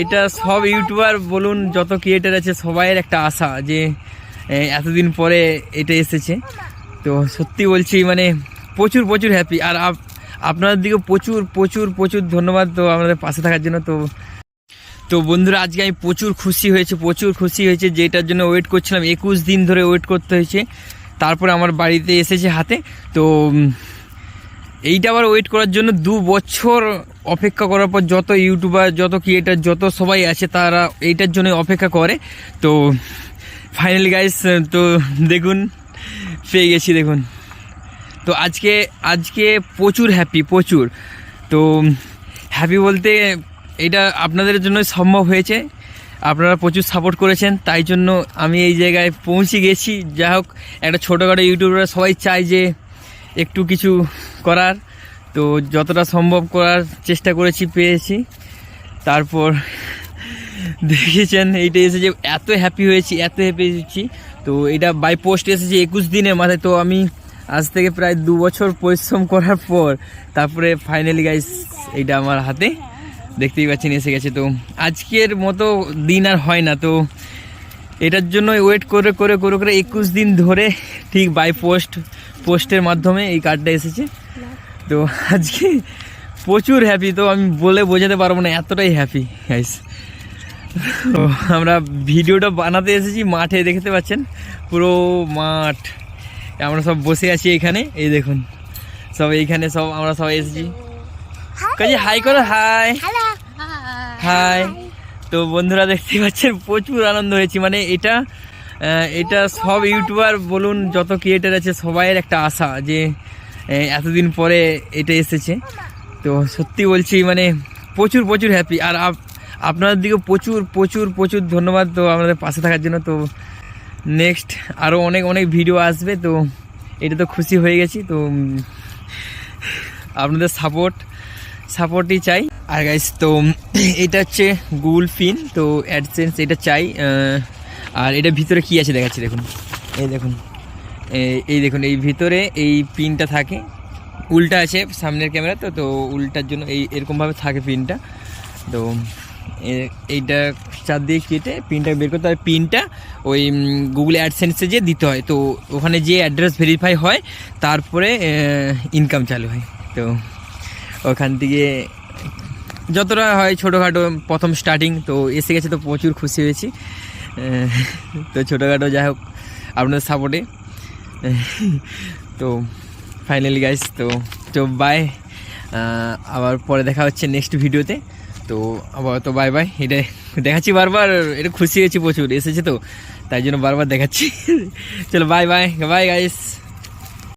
এটা সব ইউটিউবার বলুন যত ক্রিয়েটার আছে সবাইয়ের একটা আশা যে এতদিন পরে এটা এসেছে। তো সত্যি বলছি মানে প্রচুর প্রচুর হ্যাপি। আর আপনাদের দিকে প্রচুর প্রচুর প্রচুর ধন্যবাদ তো আমাদের পাশে থাকার জন্য। তো বন্ধুরা আজকে আমি প্রচুর খুশি হয়েছে যেটার জন্য ওয়েট করছিলাম, 21 দিন ধরে ওয়েট করতে হয়েছে, তারপরে আমার বাড়িতে এসেছে হাতে। তো এইটা আবার ওয়েট করার জন্য 2 বছর অপেক্ষা করার পর যত ইউটিউবার যত ক্রিয়েটার যত সবাই আছে তারা এইটার জন্য অপেক্ষা করে। তো ফাইনালি গাইস তো দেখুন পেয়ে গেছি দেখুন। তো আজকে প্রচুর হ্যাপি প্রচুর। তো হ্যাপি বলতে এটা আপনাদের জন্য সম্ভব হয়েছে, আপনারা প্রচুর সাপোর্ট করেছেন, তাই জন্য আমি এই জায়গায় পৌঁছে গেছি। যাই হোক একটা ছোটোখাটো ইউটিউবাররা সবাই চায় যে একটু কিছু করার, তো যতটা সম্ভব করার চেষ্টা করেছি, পেয়েছি। তারপর দেখেছেন এইটা এসেছে, এত হ্যাপি হয়েছি। তো এটা বাই পোস্ট এসেছে 21 দিনের মাথায়। তো আমি আজ থেকে প্রায় 2 বছর পরিশ্রম করার পর তারপরে ফাইনালি গাইস এইটা আমার হাতে দেখতেই পাচ্ছেন এসে গেছে। তো আজকের মতো দিন আর হয় না, তো এটার জন্য ওয়েট করে 21 দিন ধরে ঠিক বাই পোস্টের মাধ্যমে এই কার্ডটা এসেছে। তো আজকে প্রচুর হ্যাপি, তো আমি বলে বোঝাতে পারবো না, এতটাই হ্যাপি গাইস। তো আমরা ভিডিওটা বানাতে এসেছি মাঠে, দেখতে পাচ্ছেন পুরো মাঠ, আমরা সব বসে আছি এখানে, এই দেখুন সব এইখানে সব আমরা সবাই এসেছি। কাজে হাই করো, হাই। তো বন্ধুরা দেখতে পাচ্ছেন প্রচুর আনন্দ হয়েছি, মানে এটা সব ইউটিউবার বলুন যত ক্রিয়েটার আছে সবাইয়ের একটা আশা যে এতদিন পরে এটা এসেছে। তো সত্যি বলছি মানে প্রচুর প্রচুর হ্যাপি। আর আপনাদের দিকে প্রচুর প্রচুর প্রচুর ধন্যবাদ তো আমাদের পাশে থাকার জন্য। তো নেক্সট আরও অনেক ভিডিও আসবে, তো এটা তো খুশি হয়ে গেছি। তো আপনাদের সাপোর্টই চাই। আর গাইস তো এটা হচ্ছে গুগল পিন, তো অ্যাডসেন্স এটা চাই। আর এটা ভিতরে কি আছে দেখাচ্ছি, দেখুন এই দেখুন এই ভিতরে এই পিনটা থাকে, উল্টা আছে সামনের ক্যামেরা, তো উল্টার জন্য এরকমভাবে থাকে পিনটা। তো এইটা চার দিয়ে কেটে পিনটা বের করতে হয়। পিনটা ওই গুগল অ্যাডসেন্সে যে দিতে হয়, তো ওখানে যে অ্যাড্রেস ভেরিফাই হয় তারপরে ইনকাম চালু হয়। তো ওখান থেকে যতটা হয় ছোটোখাটো প্রথম স্টার্টিং তো এসে গেছে, তো প্রচুর খুশি হয়েছি। তো ছোটোখাটো যাই হোক আপনাদের সাপোর্টে। তো ফাইনালি গাইস তো বাই, আবার পরে দেখা হচ্ছে নেক্সট ভিডিওতে। তো আবার তো বাই বাই, এটা দেখাচ্ছি বারবার, এটা খুশি হয়েছি প্রচুর, এসেছে তো তাই জন্য বারবার দেখাচ্ছি। চলো বাই গাইস।